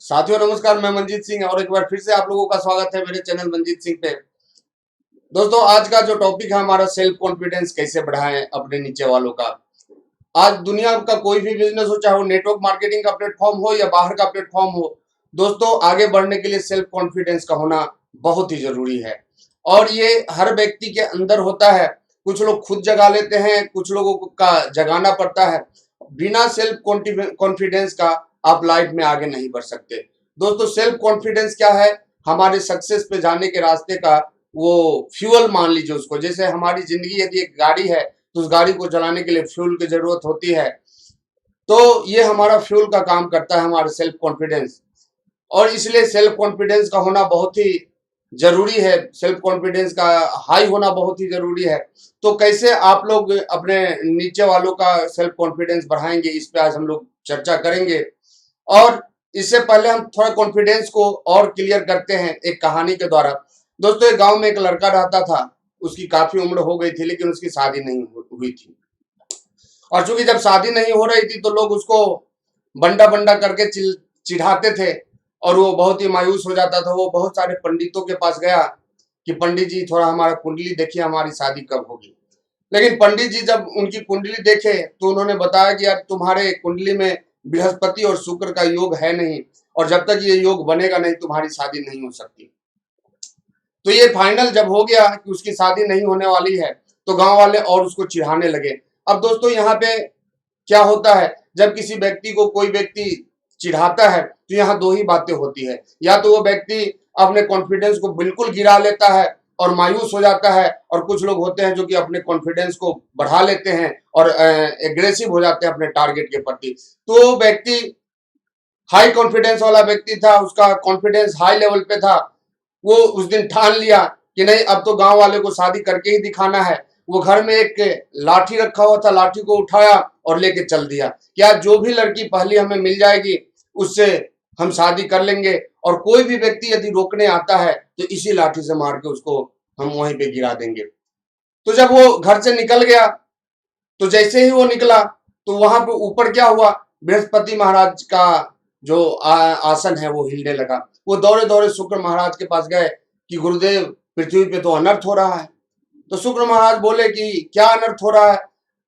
साथियों नमस्कार, मैं मंजीत सिंह और एक बार फिर से आप लोगों का स्वागत है मेरे चैनल मंजीत सिंह पे। दोस्तों आज का जो टॉपिक है हमारा सेल्फ कॉन्फिडेंस कैसे बढ़ाएं अपने नीचे वालों का। आज दुनिया का कोई भी बिजनेस हो, चाहे वो नेटवर्क मार्केटिंग का प्लेटफॉर्म हो या बाहर का प्लेटफॉर्म हो, दोस्तों आगे बढ़ने के लिए सेल्फ कॉन्फिडेंस का होना बहुत ही जरूरी है। और ये हर व्यक्ति के अंदर होता है। कुछ लोग खुद जगा लेते हैं, कुछ लोगों का जगाना पड़ता है। बिना सेल्फ कॉन्फिडेंस का आप लाइफ में आगे नहीं बढ़ सकते। दोस्तों सेल्फ कॉन्फिडेंस क्या है? हमारे सक्सेस पे जाने के रास्ते का वो फ्यूल मान लीजिए उसको। जैसे हमारी जिंदगी यदि एक गाड़ी है तो उस गाड़ी को चलाने के लिए फ्यूल की जरूरत होती है। तो ये हमारा फ्यूल का काम करता है, हमारा सेल्फ कॉन्फिडेंस। और इसलिए सेल्फ कॉन्फिडेंस का होना बहुत ही जरूरी है। सेल्फ कॉन्फिडेंस का हाई होना बहुत ही जरूरी है। तो कैसे आप लोग अपने नीचे वालों का सेल्फ कॉन्फिडेंस बढ़ाएंगे, इस पे आज हम लोग चर्चा करेंगे। और इससे पहले हम थोड़ा कॉन्फिडेंस को और क्लियर करते हैं एक कहानी के द्वारा। दोस्तों एक गांव में एक लड़का रहता था। उसकी काफी उम्र हो गई थी लेकिन उसकी शादी नहीं हुई थी। और चूंकि जब शादी नहीं हो रही थी तो लोग उसको बंडा बंडा करके चिढ़ाते थे और वो बहुत ही मायूस हो जाता था। वो बहुत सारे पंडितों के पास गया कि पंडित जी थोड़ा हमारा कुंडली देखिए, हमारी शादी कब होगी। लेकिन पंडित जी जब उनकी कुंडली देखे तो उन्होंने बताया कि यार तुम्हारे कुंडली में बृहस्पति और शुक्र का योग है नहीं, और जब तक ये योग बनेगा नहीं तुम्हारी शादी नहीं हो सकती। तो ये फाइनल जब हो गया कि उसकी शादी नहीं होने वाली है तो गांव वाले और उसको चिढ़ाने लगे। अब दोस्तों यहाँ पे क्या होता है, जब किसी व्यक्ति को कोई व्यक्ति चिढ़ाता है तो यहाँ दो ही बातें होती है। या तो वो व्यक्ति अपने कॉन्फिडेंस को बिल्कुल गिरा लेता है और मायूस हो जाता है, और कुछ लोग होते हैं जो कि अपने कॉन्फिडेंस को बढ़ा लेते हैं और एग्रेसिव हो जाते हैं अपने टारगेट के प्रति। तो व्यक्ति हाई कॉन्फिडेंस वाला व्यक्ति था, उसका कॉन्फिडेंस हाई लेवल पे था। वो उस दिन ठान लिया कि नहीं अब तो गांव वाले को शादी करके ही दिखाना है। वो घर में एक लाठी रखा हुआ था, लाठी को उठाया और लेके चल दिया। क्या जो भी लड़की पहली हमें मिल जाएगी उससे हम शादी कर लेंगे, और कोई भी व्यक्ति यदि रोकने आता है तो इसी लाठी से मार के उसको हम वहीं पे गिरा देंगे। तो जब वो घर से निकल गया तो जैसे ही वो निकला तो वहां पे ऊपर क्या हुआ, बृहस्पति महाराज का जो आसन है वो हिलने लगा। वो दौड़े दौड़े शुक्र महाराज के पास गए कि गुरुदेव पृथ्वी पे तो अनर्थ हो रहा है। तो शुक्र महाराज बोले कि क्या अनर्थ हो रहा है?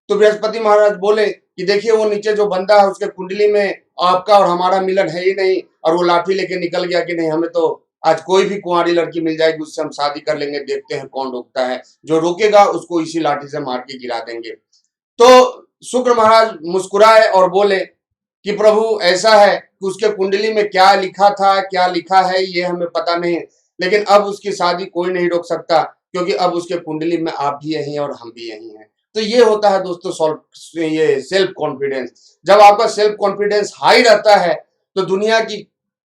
तो बृहस्पति महाराज बोले कि देखिए वो नीचे जो बंदा है उसके कुंडली में आपका और हमारा मिलन है ही नहीं, और वो लाठी लेके निकल गया कि नहीं हमें तो आज कोई भी कुंवारी लड़की मिल जाएगी उससे हम शादी कर लेंगे, देखते हैं कौन रोकता है। जो रोकेगा उसको इसी लाठी से मार के गिरा देंगे। तो शुक्र महाराज मुस्कुराए और बोले कि प्रभु ऐसा है कि उसके कुंडली में क्या लिखा था, क्या लिखा है ये हमें पता नहीं, लेकिन अब उसकी शादी कोई नहीं रोक सकता क्योंकि अब उसके कुंडली में आप भी यही हैं और हम भी यही हैं। तो ये होता है दोस्तों ये सेल्फ कॉन्फिडेंस। जब आपका सेल्फ कॉन्फिडेंस हाई रहता है तो दुनिया की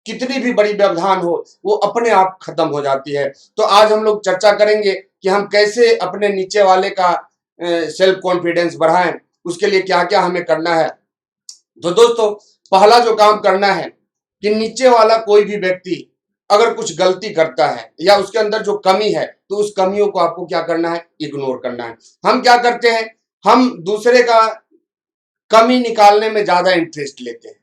कितनी भी बड़ी व्यवधान हो वो अपने आप खत्म हो जाती है। तो आज हम लोग चर्चा करेंगे कि हम कैसे अपने नीचे वाले का सेल्फ कॉन्फिडेंस बढ़ाएं, उसके लिए क्या क्या हमें करना है। तो दोस्तों पहला जो काम करना है कि नीचे वाला कोई भी व्यक्ति अगर कुछ गलती करता है या उसके अंदर जो कमी है तो उस कमियों को आपको क्या करना है, इग्नोर करना है। हम क्या करते हैं, हम दूसरे का कमी निकालने में ज्यादा इंटरेस्ट लेते हैं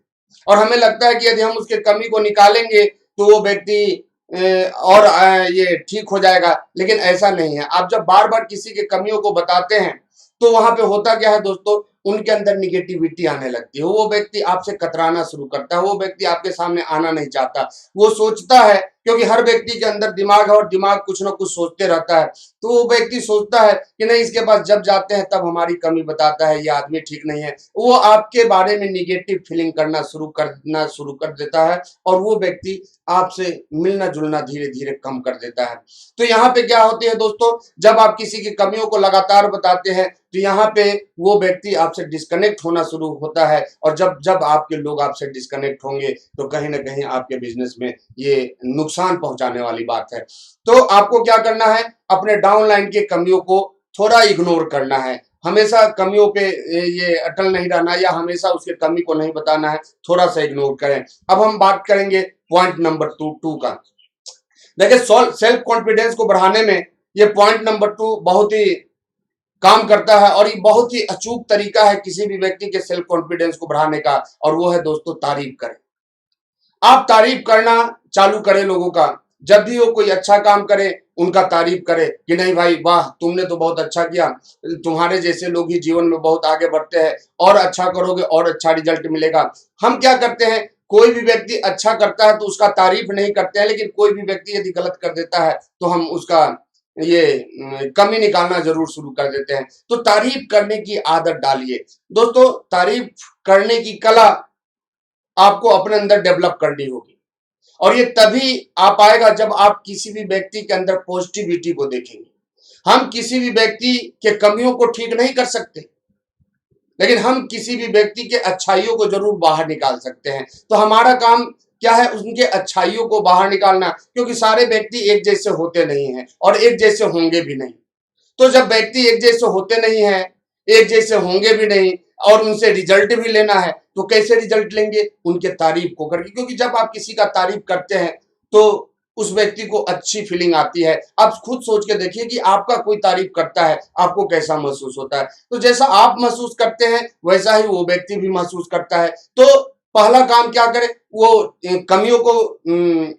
और हमें लगता है कि यदि हम उसके कमी को निकालेंगे तो वो व्यक्ति और ये ठीक हो जाएगा, लेकिन ऐसा नहीं है। आप जब बार बार किसी के कमियों को बताते हैं तो वहां पे होता क्या है दोस्तों, उनके अंदर निगेटिविटी आने लगती है। वो व्यक्ति आपसे कतराना शुरू करता है, वो व्यक्ति आपके सामने आना नहीं चाहता। वो सोचता है, क्योंकि हर व्यक्ति के अंदर दिमाग है और दिमाग कुछ ना कुछ सोचते रहता है। तो वो व्यक्ति सोचता है कि नहीं इसके पास जब जाते हैं तब हमारी कमी बताता है, ये आदमी ठीक नहीं है। वो आपके बारे में निगेटिव फीलिंग करना शुरू कर देता है और वो व्यक्ति आपसे मिलना जुलना धीरे धीरे कम कर देता है। तो यहाँ पे क्या होती है दोस्तों, जब आप किसी की कमियों को लगातार बताते हैं तो यहाँ पे वो व्यक्ति आपसे डिस्कनेक्ट होना शुरू होता है, और जब जब आपके लोग आपसे डिस्कनेक्ट होंगे तो कहीं ना कहीं आपके बिजनेस में ये नुकसान पहुंचाने वाली बात है। तो आपको क्या करना है, अपने डाउनलाइन के कमियों को थोड़ा इग्नोर करना है। हमेशा कमियों पे ये अटल नहीं रहना या हमेशा उसके कमी को नहीं बताना है, थोड़ा सा इग्नोर करें। अब हम बात करेंगे पॉइंट नंबर टू का। देखिए सेल्फ कॉन्फिडेंस को बढ़ाने में ये पॉइंट नंबर 2 बहुत ही काम करता है और ये बहुत ही अचूक तरीका है किसी भी व्यक्ति के सेल्फ कॉन्फिडेंस को बढ़ाने का, और वो है दोस्तों तारीफ करें। आप तारीफ करना चालू करें लोगों का। जब भी वो कोई अच्छा काम करे उनका तारीफ करे कि नहीं भाई वाह तुमने तो बहुत अच्छा किया, तुम्हारे जैसे लोग ही जीवन में बहुत आगे बढ़ते हैं, और अच्छा करोगे और अच्छा रिजल्ट मिलेगा। हम क्या करते हैं, कोई भी व्यक्ति अच्छा करता है तो उसका तारीफ नहीं करते हैं, लेकिन कोई भी व्यक्ति यदि गलत कर देता है तो हम उसका ये कमी निकालना जरूर शुरू कर देते हैं। तो तारीफ करने की आदत डालिए दोस्तों। तारीफ करने की कला आपको अपने अंदर डेवलप करनी होगी, और ये तभी आ पाएगा जब आप किसी भी व्यक्ति के अंदर पॉजिटिविटी को देखेंगे। हम किसी भी व्यक्ति के कमियों को ठीक नहीं कर सकते, लेकिन हम किसी भी व्यक्ति के अच्छाइयों को जरूर बाहर निकाल सकते हैं। तो हमारा काम क्या है, उनके अच्छाइयों को बाहर निकालना, क्योंकि सारे व्यक्ति एक जैसे होते नहीं हैं और एक जैसे होंगे भी नहीं। तो जब व्यक्ति एक जैसे होते नहीं हैं, एक जैसे होंगे भी नहीं, और उनसे रिजल्ट भी लेना है, तो कैसे रिजल्ट लेंगे, उनके तारीफ को करके। क्योंकि जब आप किसी का तारीफ करते हैं तो उस व्यक्ति को अच्छी फीलिंग आती है। आप खुद सोच के देखिए कि आपका कोई तारीफ करता है आपको कैसा महसूस होता है। तो जैसा आप महसूस करते हैं वैसा ही वो व्यक्ति भी महसूस करता है। तो पहला काम क्या करें, वो कमियों को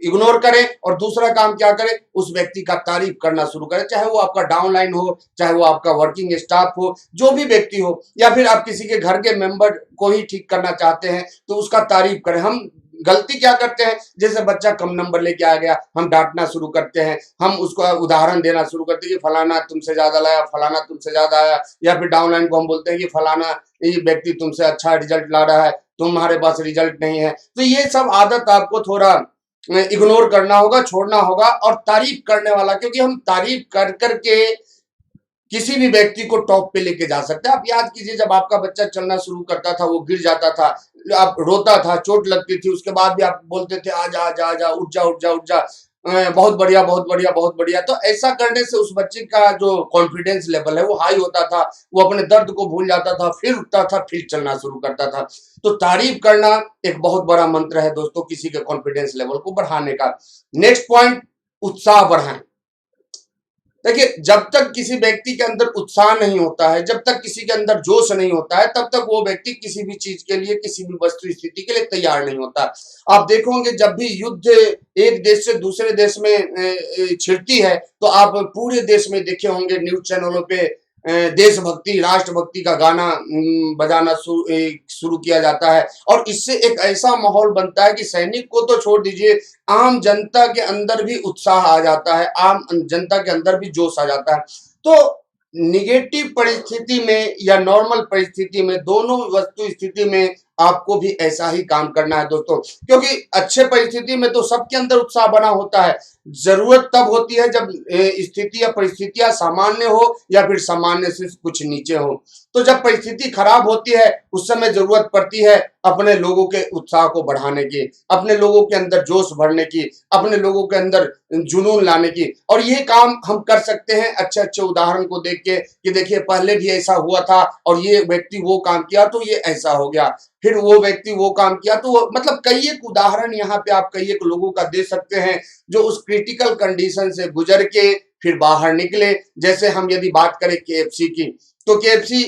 इग्नोर करें, और दूसरा काम क्या करें, उस व्यक्ति का तारीफ करना शुरू करें। चाहे वो आपका डाउनलाइन हो, चाहे वो आपका वर्किंग स्टाफ हो, जो भी व्यक्ति हो, या फिर आप किसी के घर के मेंबर को ही ठीक करना चाहते हैं तो उसका तारीफ करें। हम गलती क्या करते हैं, जैसे बच्चा कम नंबर लेके आ गया, हम डांटना शुरू करते हैं, हम उसको उदाहरण देना शुरू करते हैं कि फलाना तुमसे ज्यादा लाया, फलाना तुमसे ज्यादा आया। या फिर डाउनलाइन को हम बोलते हैं कि फलाना ये व्यक्ति तुमसे अच्छा रिजल्ट ला रहा है, तुम्हारे पास रिजल्ट नहीं है। तो ये सब आदत आपको थोड़ा इग्नोर करना होगा, छोड़ना होगा, और तारीफ करने वाला, क्योंकि हम तारीफ कर करके किसी भी व्यक्ति को टॉप पे लेके जा सकते हैं। आप याद कीजिए, जब आपका बच्चा चलना शुरू करता था, वो गिर जाता था, आप रोता था, चोट लगती थी, उसके बाद भी आप बोलते थे आजा आजा आजा, उठ जा उठ जा उठ जा, बहुत बढ़िया बहुत बढ़िया बहुत बढ़िया। तो ऐसा करने से उस बच्चे का जो कॉन्फिडेंस लेवल है वो हाई होता था, वो अपने दर्द को भूल जाता था, फिर उठता था, फिर चलना शुरू करता था। तो तारीफ करना एक बहुत बड़ा मंत्र है दोस्तों, किसी के कॉन्फिडेंस लेवल को बढ़ाने का। नेक्स्ट पॉइंट, उत्साह बढ़ाएं। देखिए, जब तक किसी व्यक्ति के अंदर उत्साह नहीं होता है, जब तक किसी के अंदर जोश नहीं होता है, तब तक वो व्यक्ति किसी भी चीज के लिए, किसी भी वस्तु स्थिति के लिए तैयार नहीं होता। आप देखोगे जब भी युद्ध एक देश से दूसरे देश में छिड़ती है, तो आप पूरे देश में देखे होंगे न्यूज चैनलों पे देशभक्ति, राष्ट्रभक्ति का गाना बजाना शुरू किया जाता है, और इससे एक ऐसा माहौल बनता है कि सैनिक को तो छोड़ दीजिए, आम जनता के अंदर भी उत्साह आ जाता है, आम जनता के अंदर भी जोश आ जाता है। तो निगेटिव परिस्थिति में या नॉर्मल परिस्थिति में, दोनों वस्तु स्थिति में आपको भी ऐसा ही काम करना है दोस्तों। क्योंकि अच्छे परिस्थिति में तो सबके अंदर उत्साह बना होता है, जरूरत तब होती है जब स्थिति या परिस्थितियां सामान्य हो या फिर सामान्य से कुछ नीचे हो। तो जब परिस्थिति खराब होती है उस समय जरूरत पड़ती है अपने लोगों के उत्साह को बढ़ाने की, अपने लोगों के अंदर जोश भरने की, अपने लोगों के अंदर जुनून लाने की। और ये काम हम कर सकते हैं अच्छे अच्छे उदाहरण को देख के, कि देखिए पहले भी ऐसा हुआ था और ये व्यक्ति वो काम किया तो ये ऐसा हो गया, फिर वो व्यक्ति वो काम किया तो मतलब कई एक उदाहरण यहाँ पे आप कई एक लोगों का दे सकते हैं जो उस क्रिटिकल कंडीशन से गुजर के फिर बाहर निकले। जैसे हम यदि बात करें केएफसी की, तो केएफसी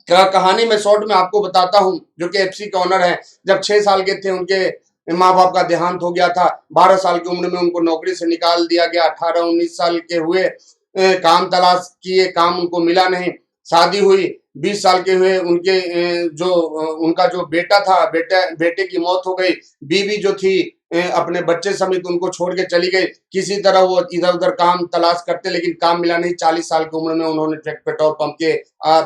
का कहानी मैं शॉर्ट में आपको बताता हूं। जो केएफसी के ऑनर है, जब 6 साल के थे उनके माँ बाप का देहांत हो गया था, 12 साल की उम्र में उनको नौकरी से निकाल दिया गया, 18-19 साल के हुए, काम तलाश किए, काम उनको मिला नहीं, शादी हुई, 20 साल के हुए, उनके उनका जो बेटा था, बेटे की मौत हो गई, बीवी जो थी अपने बच्चे समेत उनको छोड़ के चली गई। किसी तरह वो इधर उधर काम तलाश करते, लेकिन काम मिला नहीं। 40 साल की उम्र में उन्होंने पेट्रोल पंप के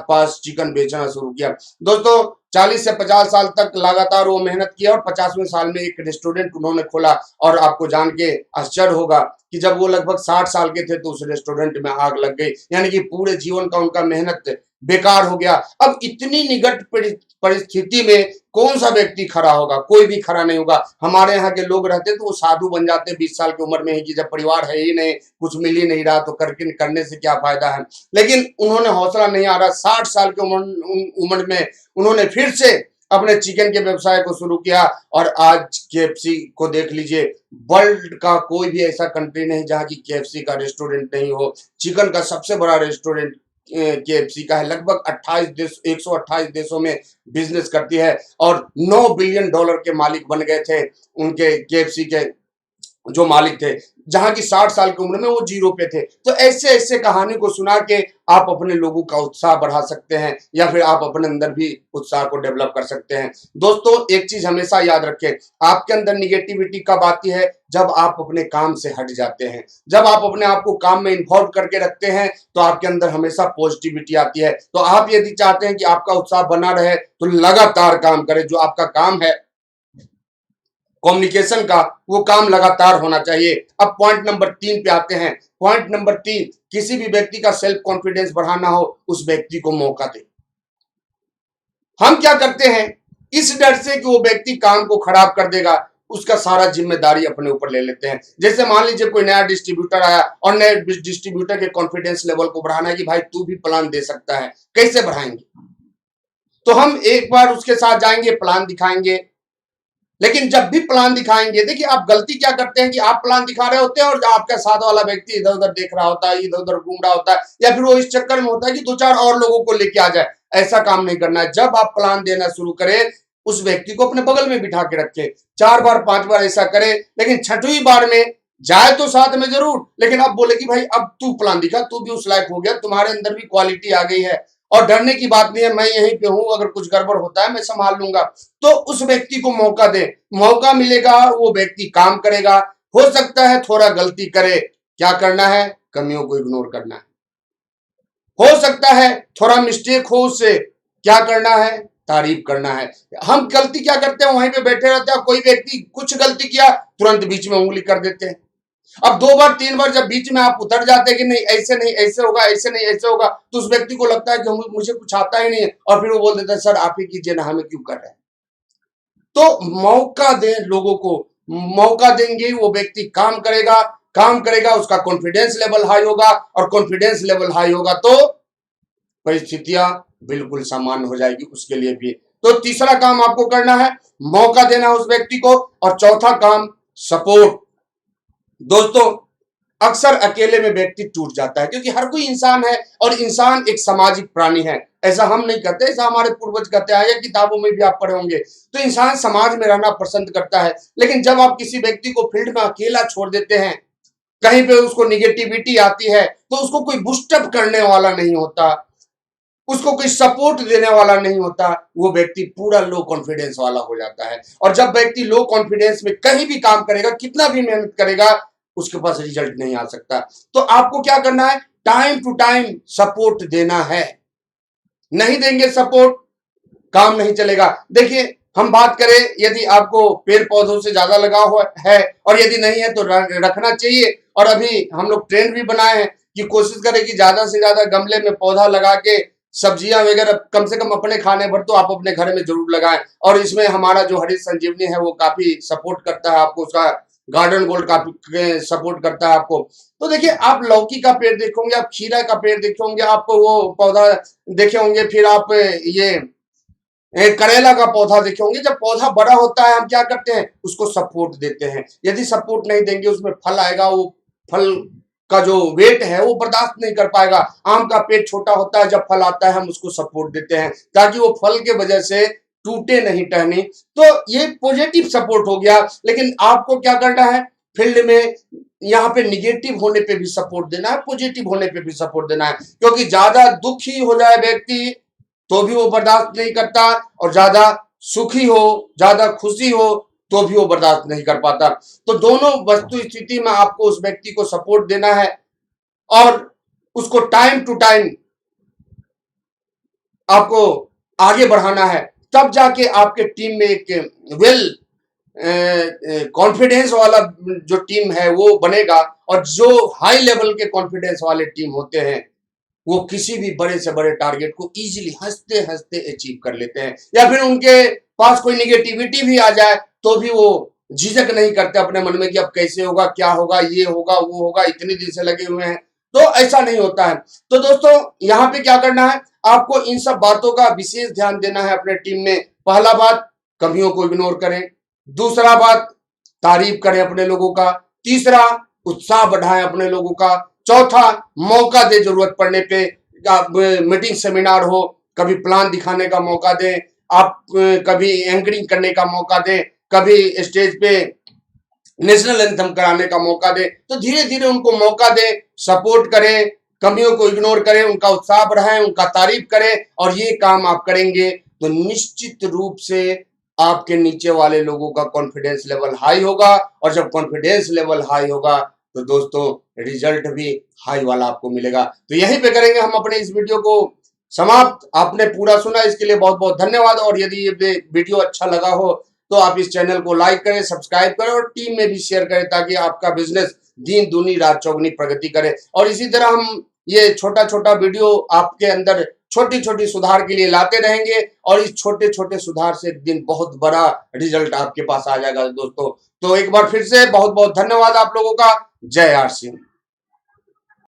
पास चिकन बेचना शुरू किया। दोस्तों 40 से 50 साल तक लगातार वो मेहनत किया, और 50वें साल में एक रेस्टोरेंट उन्होंने खोला। और आपको जान के आश्चर्य होगा कि जब वो लगभग 60 साल के थे तो उस रेस्टोरेंट में आग लग गई, यानी कि पूरे जीवन का उनका मेहनत बेकार हो गया। अब इतनी निकट परिस्थिति में कौन सा व्यक्ति खड़ा होगा? कोई भी खड़ा नहीं होगा। हमारे यहाँ के लोग रहते तो वो साधु बन जाते 20 साल की उम्र में ही, कि जब परिवार है ही नहीं, कुछ मिल ही नहीं रहा तो करने से क्या फायदा है। लेकिन उन्होंने हौसला नहीं आ रहा, 60 साल की उम्र में उन्होंने फिर से अपने चिकन के व्यवसाय को शुरू किया। और आज केएफसी को देख लीजिए, वर्ल्ड का कोई भी ऐसा कंट्री नहीं जहां की केएफसी का रेस्टोरेंट नहीं हो। चिकन का सबसे बड़ा रेस्टोरेंट KFC का है। लगभग 128 देशों में बिजनेस करती है और $9 बिलियन के मालिक बन गए थे उनके KFC के जो मालिक थे, जहां की 60 साल की उम्र में वो जीरो पे थे। तो ऐसे ऐसे कहानी को सुना के आप अपने लोगों का उत्साह बढ़ा सकते हैं या फिर आप अपने अंदर भी उत्साह को डेवलप कर सकते हैं। दोस्तों, एक चीज हमेशा याद रखें, आपके अंदर निगेटिविटी कब आती है? जब आप अपने काम से हट जाते हैं, जब आप अपने आप को काम में इन्वॉल्व करके रखते हैं तो आपके अंदर हमेशा पॉजिटिविटी आती है। तो आप यदि चाहते हैं कि आपका उत्साह बना रहे तो लगातार काम करें। जो आपका काम है कम्युनिकेशन का, वो काम लगातार होना चाहिए। अब पॉइंट नंबर 3 पे आते हैं। पॉइंट नंबर 3, किसी भी व्यक्ति का सेल्फ कॉन्फिडेंस बढ़ाना हो, उस व्यक्ति को मौका दे। हम क्या करते हैं, इस डर से कि वो व्यक्ति काम को खराब कर देगा, उसका सारा जिम्मेदारी अपने ऊपर ले लेते हैं। जैसे मान लीजिए कोई नया डिस्ट्रीब्यूटर आया और नए डिस्ट्रीब्यूटर के कॉन्फिडेंस लेवल को बढ़ाना है कि भाई तू भी प्लान दे सकता है, कैसे बढ़ाएंगे? तो हम एक बार उसके साथ जाएंगे, प्लान दिखाएंगे। लेकिन जब भी प्लान दिखाएंगे, देखिए आप गलती क्या करते हैं कि आप प्लान दिखा रहे होते हैं और आपका साथ वाला व्यक्ति इधर उधर देख रहा होता है, इधर उधर घूम रहा होता है, या फिर वो इस चक्कर में होता है कि 2-4 और लोगों को लेके आ जाए। ऐसा काम नहीं करना है। जब आप प्लान देना शुरू करें, उस व्यक्ति को अपने बगल में बिठा के रखें। 4 बार 5 बार ऐसा करें, लेकिन 6वीं बार में जाए तो साथ में जरूर, लेकिन अब बोले कि भाई अब तू प्लान दिखा, तू भी उस लायक हो गया, तुम्हारे अंदर भी क्वालिटी आ गई है और डरने की बात नहीं है, मैं यहीं पे हूं, अगर कुछ गड़बड़ होता है मैं संभाल लूंगा। तो उस व्यक्ति को मौका दे, मौका मिलेगा, वो व्यक्ति काम करेगा। हो सकता है थोड़ा गलती करे, क्या करना है? कमियों को इग्नोर करना है। हो सकता है थोड़ा मिस्टेक हो, उससे क्या करना है? तारीफ करना है। हम गलती क्या करते हैं, वहीं पे बैठे रहते हैं, कोई व्यक्ति कुछ गलती किया तुरंत बीच में उंगली कर देते हैं। अब 2 बार 3 बार जब बीच में आप उतर जाते हैं कि नहीं ऐसे होगा, ऐसे नहीं ऐसे होगा, तो उस व्यक्ति को लगता है कि मुझे कुछ आता ही नहीं है और फिर वो बोल देता है सर आप ही कीजिए ना, हमें क्यों कर रहे हैं? तो मौका दें लोगों को, मौका देंगे वो व्यक्ति काम करेगा, काम करेगा, उसका कॉन्फिडेंस लेवल हाई होगा और कॉन्फिडेंस लेवल हाई होगा तो परिस्थितियां बिल्कुल सामान्य हो जाएगी उसके लिए भी। तो तीसरा काम आपको करना है, मौका देना उस व्यक्ति को, और चौथा काम सपोर्ट। दोस्तों, अक्सर अकेले में व्यक्ति टूट जाता है, क्योंकि हर कोई इंसान है और इंसान एक सामाजिक प्राणी है। ऐसा हम नहीं कहते, ऐसा हमारे पूर्वज कहते हैं, या किताबों में भी आप पढ़े होंगे। तो इंसान समाज में रहना पसंद करता है, लेकिन जब आप किसी व्यक्ति को फील्ड में अकेला छोड़ देते हैं, कहीं पे उसको निगेटिविटी आती है, तो उसको कोई बूस्टअप करने वाला नहीं होता, उसको कोई सपोर्ट देने वाला नहीं होता, वो व्यक्ति पूरा लो कॉन्फिडेंस वाला हो जाता है। और जब व्यक्ति लो कॉन्फिडेंस में कहीं भी काम करेगा, कितना भी मेहनत करेगा, उसके पास रिजल्ट नहीं आ सकता। तो आपको क्या करना है, टाइम टू टाइम सपोर्ट देना है। नहीं देंगे सपोर्ट, काम नहीं चलेगा। देखिए, हम बात करें, यदि आपको पेड़ पौधों से ज्यादा लगाव है और यदि नहीं है तो रखना चाहिए। और अभी हम लोग ट्रेंड भी बनाए हैं कि कोशिश करें कि ज्यादा से ज्यादा गमले में पौधा लगा के सब्जियां वगैरह कम से कम अपने खाने भर तो आप अपने घर में जरूर लगाएं। और इसमें हमारा जो हरित संजीवनी है वो काफी सपोर्ट करता है आपको, उसका गार्डन गोल्ड काफी सपोर्ट करता है आपको। तो देखिए, आप लौकी का पेड़ देखे होंगे, आप खीरा का पेड़ देखे होंगे, आप वो पौधा देखे होंगे, फिर आप ये करेला का पौधा देखे होंगे। जब पौधा बड़ा होता है, हम क्या करते हैं, उसको सपोर्ट देते हैं। यदि सपोर्ट नहीं देंगे, उसमें फल आएगा, वो फल का जो वेट है वो बर्दाश्त नहीं कर पाएगा। आम का पेड़ छोटा होता है, जब फल आता है हम उसको सपोर्ट देते हैं ताकि वो फल के वजह से टूटे नहीं टहनी। तो ये पॉजिटिव सपोर्ट हो गया। लेकिन आपको क्या करना है, फील्ड में यहाँ पे निगेटिव होने पे भी सपोर्ट देना है, पॉजिटिव होने पे भी सपोर्ट देना है। क्योंकि ज्यादा दुखी हो जाए व्यक्ति तो भी वो बर्दाश्त नहीं करता, और ज्यादा सुखी हो, ज्यादा खुशी हो तो भी वो बर्दाश्त नहीं कर पाता। तो दोनों वस्तु स्थिति में आपको उस व्यक्ति को सपोर्ट देना है और उसको टाइम टू टाइम आपको आगे बढ़ाना है। तब जाके आपके टीम में एक वेल कॉन्फिडेंस वाला जो टीम है वो बनेगा। और जो हाई लेवल के कॉन्फिडेंस वाले टीम होते हैं वो किसी भी बड़े से बड़े टारगेट को इजीली हंसते हंसते अचीव कर लेते हैं। या फिर उनके पास कोई निगेटिविटी भी आ जाए तो भी वो झिझक नहीं करते अपने मन में कि अब कैसे होगा, क्या होगा, ये होगा, वो होगा, इतने दिन से लगे हुए हैं। तो ऐसा नहीं होता है। तो दोस्तों, यहाँ पे क्या करना है, आपको इन सब बातों का विशेष ध्यान देना है अपने टीम में। पहला बात, कमियों को इग्नोर करें। दूसरा बात, तारीफ करें अपने लोगों का। तीसरा, उत्साह बढ़ाएं अपने लोगों का। चौथा, मौका दे जरूरत पड़ने पे। मीटिंग सेमिनार हो, कभी प्लान दिखाने का मौका दें, आप कभी एंकरिंग करने का मौका दें, कभी स्टेज पे नेशनल एंथम कराने का मौका दें। तो धीरे धीरे उनको मौका दें, सपोर्ट करें, कमियों को इग्नोर करें, उनका उत्साह बढ़ाएं, उनका तारीफ करें, और ये काम आप करेंगे तो निश्चित रूप से आपके नीचे वाले लोगों का कॉन्फिडेंस लेवल हाई होगा, और जब कॉन्फिडेंस लेवल हाई होगा तो दोस्तों रिजल्ट भी हाई वाला आपको मिलेगा। तो यहीं पे करेंगे हम अपने इस वीडियो को समाप्त। आपने पूरा सुना, इसके लिए बहुत बहुत धन्यवाद। और यदि ये वीडियो अच्छा लगा हो तो आप इस चैनल को लाइक करें, सब्सक्राइब करें और टीम में भी शेयर करें, ताकि आपका बिजनेस दिन दूनी रात चौगुनी प्रगति करे। और इसी तरह हम ये छोटा छोटा वीडियो आपके अंदर छोटी छोटी सुधार के लिए लाते रहेंगे, और इस छोटे छोटे सुधार से एक दिन बहुत बड़ा रिजल्ट आपके पास आ जाएगा दोस्तों। तो एक बार फिर से बहुत बहुत धन्यवाद आप लोगों का। जय आर सिंह।